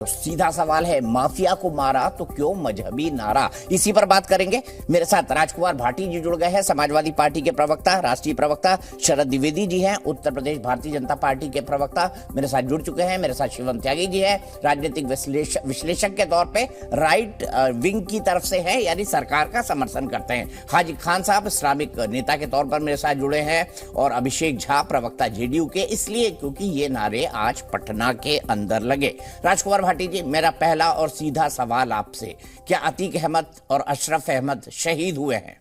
सीधा सवाल है, माफिया को मारा तो क्यों मजहबी नारा? इसी पर बात करेंगे। मेरे साथ राजकुमार भाटी जी जुड़ गए हैं, समाजवादी पार्टी के प्रवक्ता, राष्ट्रीय प्रवक्ता। शरद द्विवेदी जी हैं, उत्तर प्रदेश भारतीय जनता पार्टी के प्रवक्ता, मेरे साथ जुड़ चुके हैं। मेरे साथ शिवम त्यागी जी है, राजनीतिक विश्लेषक के तौर पे राइट विंग की तरफ से है, यानी सरकार का समर्थन करते हैं। हाजी खान साहब इस्लामिक नेता के तौर पर मेरे साथ जुड़े हैं, और अभिषेक झा प्रवक्ता जेडीयू के, इसलिए क्योंकि ये नारे आज पटना के अंदर लगे। राजकुमार भाटी जी, मेरा पहला और सीधा सवाल आपसे, क्या अतीक अहमद और अशरफ अहमद शहीद हुए हैं?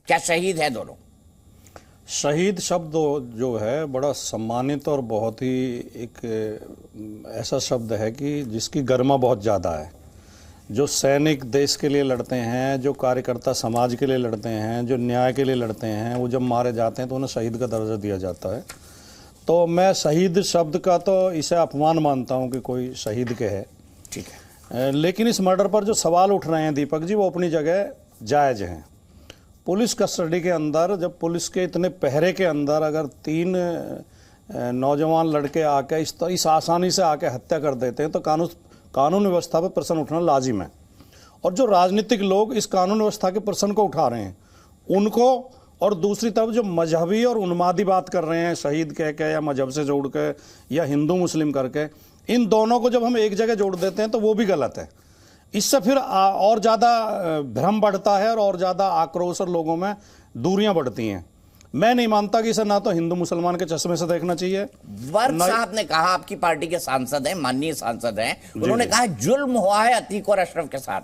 क्या शहीद है दोनों? शहीद शब्द जो है बड़ा सम्मानित और बहुत ही एक ऐसा शब्द है कि जिसकी गरिमा बहुत ज़्यादा है। जो सैनिक देश के लिए लड़ते हैं, जो कार्यकर्ता समाज के लिए लड़ते हैं, जो न्याय के लिए लड़ते हैं, वो जब मारे जाते हैं तो उन्हें शहीद का दर्जा दिया जाता है। तो मैं शहीद शब्द का तो इसे अपमान मानता हूँ कि कोई शहीद के है, ठीक है। लेकिन इस मर्डर पर जो सवाल उठ रहे हैं दीपक जी, वो अपनी जगह जायज़ हैं। पुलिस कस्टडी के अंदर, जब पुलिस के इतने पहरे के अंदर अगर 3 नौजवान लड़के आके इस आसानी से आके हत्या कर देते हैं तो कानून व्यवस्था पर प्रश्न उठना लाजिम है। और जो राजनीतिक लोग इस कानून व्यवस्था के प्रश्न को उठा रहे हैं उनको, और दूसरी तरफ जो मजहबी और उन्मादी बात कर रहे हैं, शहीद कह के या मजहब से जोड़ के या हिंदू मुस्लिम करके, इन दोनों को जब हम एक जगह जोड़ देते हैं तो वो भी गलत है। इससे फिर और ज़्यादा भ्रम बढ़ता है और ज़्यादा आक्रोश और लोगों में दूरियां बढ़ती हैं। मैं नहीं मानता कि इसे ना तो हिंदू मुसलमान के चश्मे से देखना चाहिए। वर्क साहब ने कहा, आपकी पार्टी के सांसद हैं, माननीय सांसद हैं, उन्होंने कहा जुल्म हुआ है अतीक और अशरफ के साथ,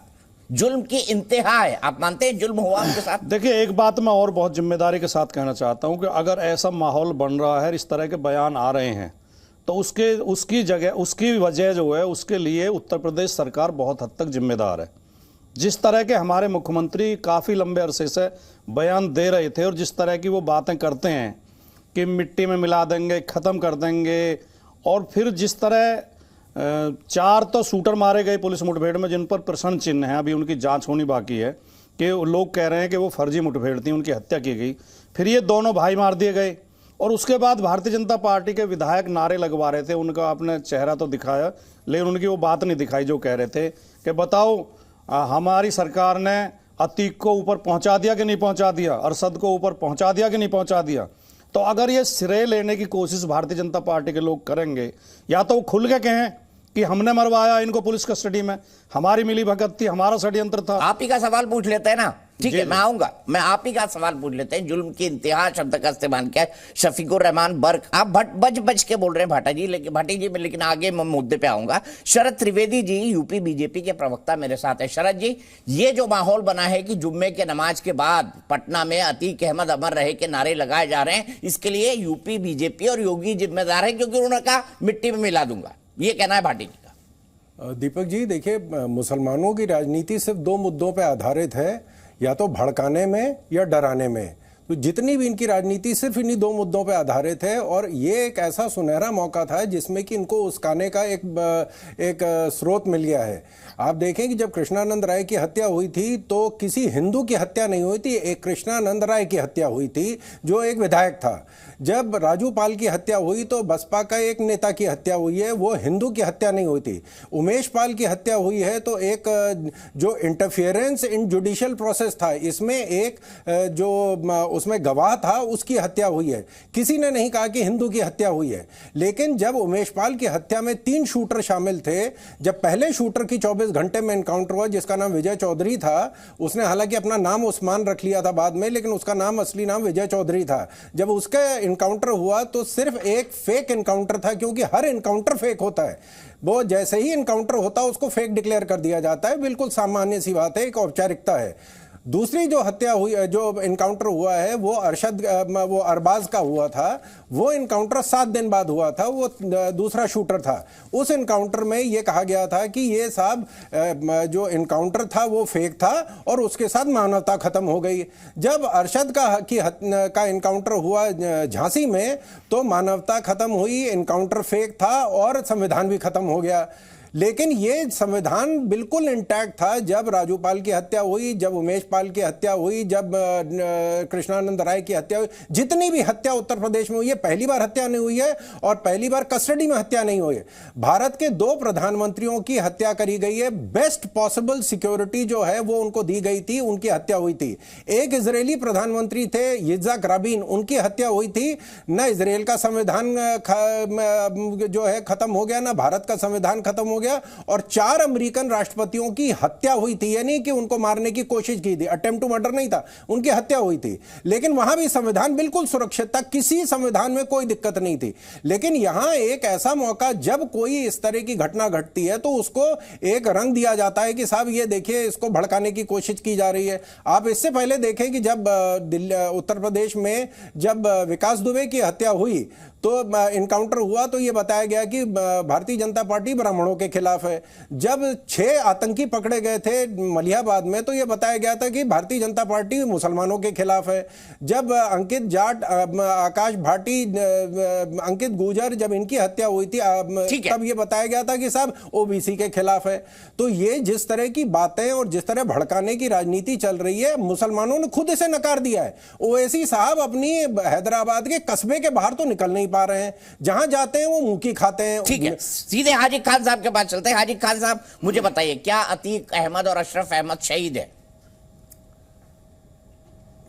जुल्म की इंतहा है। आप मानते हैं जुल्म हुआ उनके साथ? देखिए, एक बात मैं और बहुत जिम्मेदारी के साथ कहना चाहता हूं कि अगर ऐसा माहौल बन रहा है, इस तरह के बयान आ रहे हैं, तो उसकी वजह जो है, उसके लिए उत्तर प्रदेश सरकार बहुत हद तक जिम्मेदार है। जिस तरह के हमारे मुख्यमंत्री काफ़ी लंबे अरसे से बयान दे रहे थे और जिस तरह की वो बातें करते हैं कि मिट्टी में मिला देंगे, ख़त्म कर देंगे, और फिर जिस तरह 4 तो शूटर मारे गए पुलिस मुठभेड़ में, जिन पर प्रश्न चिन्ह है, अभी उनकी जांच होनी बाकी है, कि लोग कह रहे हैं कि वो फर्जी मुठभेड़ थी, उनकी हत्या की गई। फिर ये दोनों भाई मार दिए गए, और उसके बाद भारतीय जनता पार्टी के विधायक नारे लगवा रहे थे। उनका आपने चेहरा तो दिखाया, लेकिन उनकी वो बात नहीं दिखाई जो कह रहे थे कि बताओ हमारी सरकार ने अतीक को ऊपर पहुंचा दिया कि नहीं पहुंचा दिया, अरशद को ऊपर पहुंचा दिया कि नहीं पहुंचा दिया। तो अगर ये श्रेय लेने की कोशिश भारतीय जनता पार्टी के लोग करेंगे, या तो वो खुल के कहें कि हमने मरवाया इनको पुलिस कस्टडी में, हमारी मिली भगत थी, हमारा षड्यंत्र था। आप ही का सवाल पूछ लेते हैं ना, ठीक है, मैं आऊंगा। मैं आप ही का सवाल पूछ लेते हैं। जुल्म की इंतहा शब्द का इस्तेमाल किया शफीकुर रहमान बर्क। आप बच के बोल रहे हैं भाटी जी, लेकिन आगे मैं मुद्दे पे आऊंगा। शरद त्रिवेदी जी, यूपी बीजेपी के प्रवक्ता मेरे साथ है। शरद जी, ये जो माहौल बना है कि जुम्मे के नमाज के बाद पटना में अतीक अहमद अमर रहे के नारे लगाए जा रहे हैं, इसके लिए यूपी बीजेपी और योगी जिम्मेदार है, क्योंकि उन्होंने कहा मिट्टी में मिला दूंगा। ये कहना है भाटी जी का। दीपक जी, देखिए, मुसलमानों की राजनीति सिर्फ 2 मुद्दों पर आधारित है, या तो भड़काने में या डराने में। तो जितनी भी इनकी राजनीति सिर्फ इन्हीं 2 मुद्दों पर आधारित है, और ये एक ऐसा सुनहरा मौका था जिसमें कि इनको उस्काने का एक स्रोत मिल गया है। आप देखें कि जब कृष्णानंद राय की हत्या हुई थी तो किसी हिंदू की हत्या नहीं हुई थी, एक कृष्णानंद राय की हत्या हुई थी जो एक विधायक था। जब राजू पाल की हत्या हुई तो बसपा का एक नेता की हत्या हुई है, वो हिंदू की हत्या नहीं हुई थी। उमेश पाल की हत्या हुई है तो एक जो इंटरफियरेंस इन जुडिशियल प्रोसेस था, इसमें एक जो उसमें गवाह था उसकी हत्या हुई है। किसी ने नहीं कहा कि हिंदू की हत्या हुई है। लेकिन जब उमेश पाल की हत्या में 3 शूटर शामिल थे, जब पहले शूटर की 24 घंटे में एनकाउंटर हुआ, जिसका नाम विजय चौधरी था, उसने हालांकि अपना नाम उस्मान रख लिया था बाद में, लेकिन उसका नाम असली नाम विजय चौधरी था। जब उसका एनकाउंटर हुआ तो सिर्फ एक फेक एनकाउंटर था, क्योंकि हर एनकाउंटर फेक होता है। वो जैसे ही एनकाउंटर होता है उसको फेक डिक्लेयर कर दिया जाता है, बिल्कुल सामान्य सी बात है, एक औपचारिकता है। दूसरी जो हत्या हुई, जो इनकाउंटर हुआ है, वो वो अरबाज का हुआ था। वो इनकाउंटर 7 दिन बाद हुआ था, वो दूसरा शूटर था। उस इनकाउंटर में ये कहा गया था कि ये साहब जो इनकाउंटर था वो फेक था और उसके साथ मानवता खत्म हो गई। जब अरशद का इनकाउंटर हुआ झांसी में, तो मानवता खत्म हुई, इनकाउंटर फेक था और संविधान भी खत्म हो गया। लेकिन ये संविधान बिल्कुल इंटैक्ट था जब राजू पाल की हत्या हुई, जब उमेश पाल की हत्या हुई, जब कृष्णानंद राय की हत्या हुई, जितनी भी हत्या उत्तर प्रदेश में हुई है, पहली बार हत्या नहीं हुई है और पहली बार कस्टडी में हत्या नहीं हुई है। भारत के 2 प्रधानमंत्रियों की हत्या करी गई है, बेस्ट पॉसिबल सिक्योरिटी जो है वो उनको दी गई थी, उनकी हत्या हुई थी। एक इजरायली प्रधानमंत्री थे यित्ज़ाक राबिन, उनकी हत्या हुई थी। ना इजराइल का संविधान जो है खत्म हो गया, ना भारत का संविधान खत्म हो गया, और 4 अमेरिकन राष्ट्रपतियों की हत्या हुई थी, यानी कि उनको मारने की कोशिश की थी, अटेम्प्ट टू मर्डर नहीं था, उनकी हत्या हुई थी। लेकिन वहां भी संविधान बिल्कुल सुरक्षित था, किसी संविधान में कोई दिक्कत नहीं थी। लेकिन यहां एक ऐसा मौका, जब कोई इस तरह की घटना घटती है तो उसको एक रंग दिया जाता है कि साहब ये देखिए इसको भड़काने की कोशिश की जा रही है। आप इससे पहले देखें कि जब उत्तर प्रदेश में जब विकास दुबे की हत्या हुई तो इनकाउंटर हुआ तो ये बताया गया कि भारतीय जनता पार्टी ब्राह्मणों के खिलाफ है। जब 6 आतंकी पकड़े गए थे मलिहाबाद में तो ये बताया गया था कि भारतीय जनता पार्टी मुसलमानों के खिलाफ है। जब अंकित जाट, आकाश भाटी, अंकित गुर्जर, जब इनकी हत्या हुई थी तब ये बताया गया था कि साहब ओबीसी के खिलाफ है। तो ये जिस तरह की बातें और जिस तरह भड़काने की राजनीति चल रही है, मुसलमानों ने खुद इसे नकार दिया है। ओवैसी साहब अपनी हैदराबाद के कस्बे के बाहर तो निकल नहीं पा रहे हैं, जहां जाते हैं वो मुंह की खाते हैं। ठीक है, सीधे हाजी खान साहब के पास चलते हैं। हाजी खान साहब, मुझे बताइए, क्या अतीक अहमद और अशरफ अहमद शहीद है?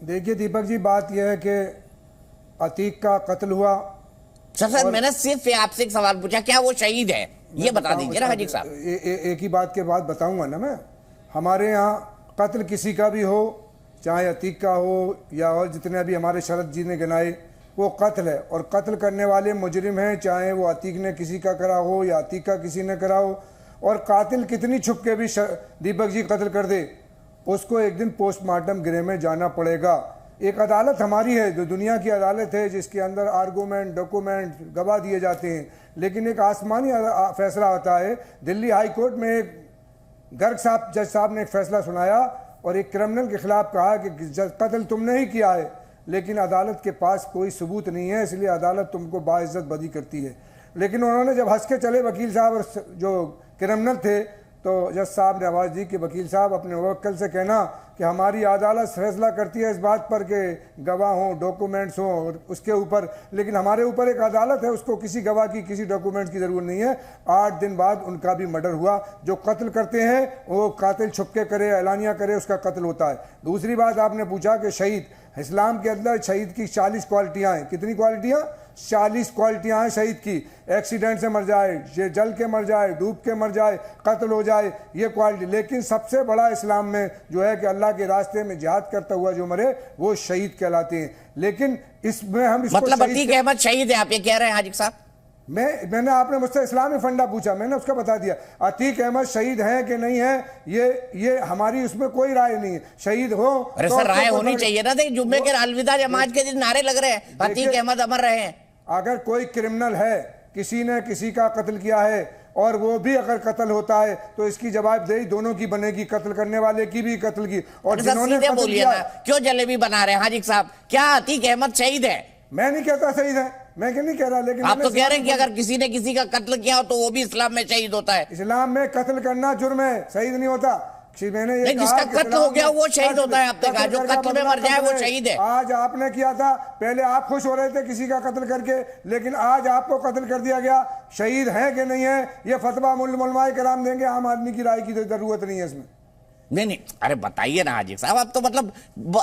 देखिए दीपक जी, बात यह है कि अतीक का कत्ल हुआ। सर मैंने सिर्फ आपसे एक सवाल पूछा, क्या वो शहीद है? ये बता दीजिए ना हाजी साहब। एक ही बात के बाद बताऊंगा ना मैं। हमारे यहाँ कत्ल किसी का भी हो, चाहे अतीक का हो या और जितने अभी हमारे शरद जी ने गिनाए, वो कत्ल है और कत्ल करने वाले मुजरिम हैं, चाहे वो अतीक ने किसी का करा हो या अतीक का किसी ने करा हो। और कातिल कितनी छुप के भी दीपक जी कत्ल कर दे, उसको एक दिन पोस्टमार्टम गृह में जाना पड़ेगा। एक अदालत हमारी है जो दुनिया की अदालत है, जिसके अंदर आर्गूमेंट, डॉक्यूमेंट, गवाह दिए जाते हैं, लेकिन एक आसमानी फैसला आता है। दिल्ली हाई कोर्ट में एक गर्ग साहब, जज साहब ने एक फैसला सुनाया और एक क्रिमिनल के खिलाफ कहा कि कत्ल तुमने ही किया है, लेकिन अदालत के पास कोई सबूत नहीं है, इसलिए अदालत तुमको बाइज्जत बरी करती है। लेकिन उन्होंने जब हंस के चले वकील साहब और जो क्रिमिनल थे, तो जज साहब ने आवाज़ दी कि वकील साहब अपने मुवक्किल से कहना कि हमारी अदालत फैसला करती है इस बात पर कि गवाह हों, डॉक्यूमेंट्स हों उसके ऊपर, लेकिन हमारे ऊपर एक अदालत है, उसको किसी गवाह की, किसी डॉक्यूमेंट्स की ज़रूरत नहीं है। 8 दिन बाद उनका भी मर्डर हुआ। जो कत्ल करते हैं वो कातिल छुपके करे, एलानिया करे, उसका कत्ल होता है। दूसरी बात आपने पूछा कि शहीद, इस्लाम के अंदर शहीद की 40 क्वालिटियाँ हैं। कितनी क्वालिटियाँ? 40 क्वालिटियाँ हैं शहीद की। एक्सीडेंट से मर जाए, जल के मर जाए, डूब के मर जाए, कत्ल हो जाए, ये क्वालिटी। लेकिन सबसे बड़ा इस्लाम में जो है कि अल्लाह के रास्ते में जिहाद करता हुआ जो मरे वो शहीद कहलाते हैं। लेकिन इसमें हम मतलब अतीक अहमद शहीद है, आप ये कह रहे हैं हाजी साहब? मैंने आपने मुझसे इस्लामी फंडा पूछा, मैंने उसका बता दिया। अतीक अहमद शहीद हैं कि नहीं है, ये हमारी उसमें कोई राय नहीं है। शहीद हो अरे सर, राय होनी चाहिए ना। जुम्मे के अलविदा जमात के दिन नारे लग रहे हैं, अतीक अहमद अमर रहे हैं। अगर कोई क्रिमिनल है, किसी ने किसी का कत्ल किया है और वो भी अगर कत्ल होता है तो इसकी जवाबदेही दोनों की बनेगी, कत्ल करने वाले की भी, कत्ल की। और जिन्होंने कत्ल किया, क्यों जलेबी बना रहे हैं हाजी साहब? क्या अतीक अहमद शहीद है? मैं नहीं कहता शहीद है, मैं नहीं कह रहा, लेकिन आप तो कह रहे हैं कि अगर किसी ने किसी का कत्ल किया हो तो वो भी इस्लाम में शहीद होता है। इस्लाम में कत्ल करना जुर्म है, शहीद नहीं होता। मैंने ये जिसका कत्ल हो गया वो शहीद होता है। आपने कहा जो कत्ल में मर जाए वो शहीद है। आज आपने किया था, पहले आप खुश हो रहे थे किसी का कत्ल करके, लेकिन आज आपको कत्ल कर दिया गया। शहीद है कि नहीं है ये फतवा उलमाए कराम देंगे, आम आदमी की राय की जरूरत नहीं है इसमें। नहीं, अरे बताइए ना हाजी साहब, आप तो मतलब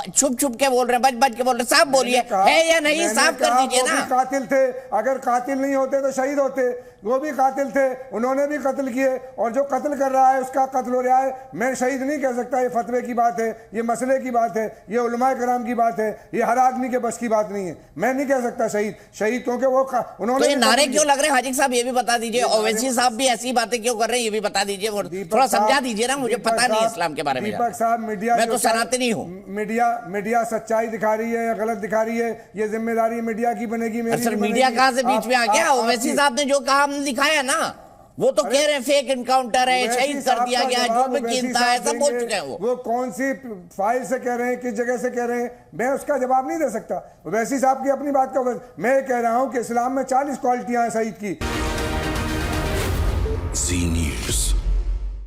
छुप छुप के बोल रहे हैं, बच बच के बोल रहे हैं। साहब बोलिए, है या नहीं, साफ कर दीजिए ना। कातिल थे, अगर कातिल नहीं होते तो शहीद होते। वो भी कातिल थे, उन्होंने भी कत्ल किए, और जो कत्ल कर रहा है उसका कत्ल हो रहा है। मैं शहीद नहीं कह सकता, ये फतवे की बात है, ये मसले की बात है, ये उलमाए कराम की बात है, ये हर आदमी के बस की बात नहीं है। मैं नहीं कह सकता शहीद क्योंकि वो उन्होंने। तो ये नारे क्यों लग रहे हैं हाजी साहब, ये भी बता दीजिए। ओवैसी साहब भी ऐसी बातें क्यों कर रहे हैं, ये भी बता दीजिए। थोड़ा समझा दीजिए ना, मुझे पता नहीं इस्लाम के बारे में। दीपक साहब, मीडिया, मैं तो सनातनी हूँ। मीडिया सच्चाई दिखा रही है या गलत दिखा रही है, ये जिम्मेदारी मीडिया की बनेगी, मेरी। सर मीडिया कहाँ से बीच में आ गया? ओवैसी साहब ने जो कहा हमने दिखाया ना, वो तो कह रहे हैं फेक इनकाउंटर है, शहीद कर दिया गया, जुर्म कीमता है, सब बोल चुके हैं। वो कौन सी फाइल से कह रहे हैं, किस जगह से कह रहे हैं, मैं उसका जवाब नहीं दे सकता। वैसी साहब की अपनी बात का, मैं कह रहा हूं कि इस्लाम में 40 क्वालिटियां हैं शहीद की।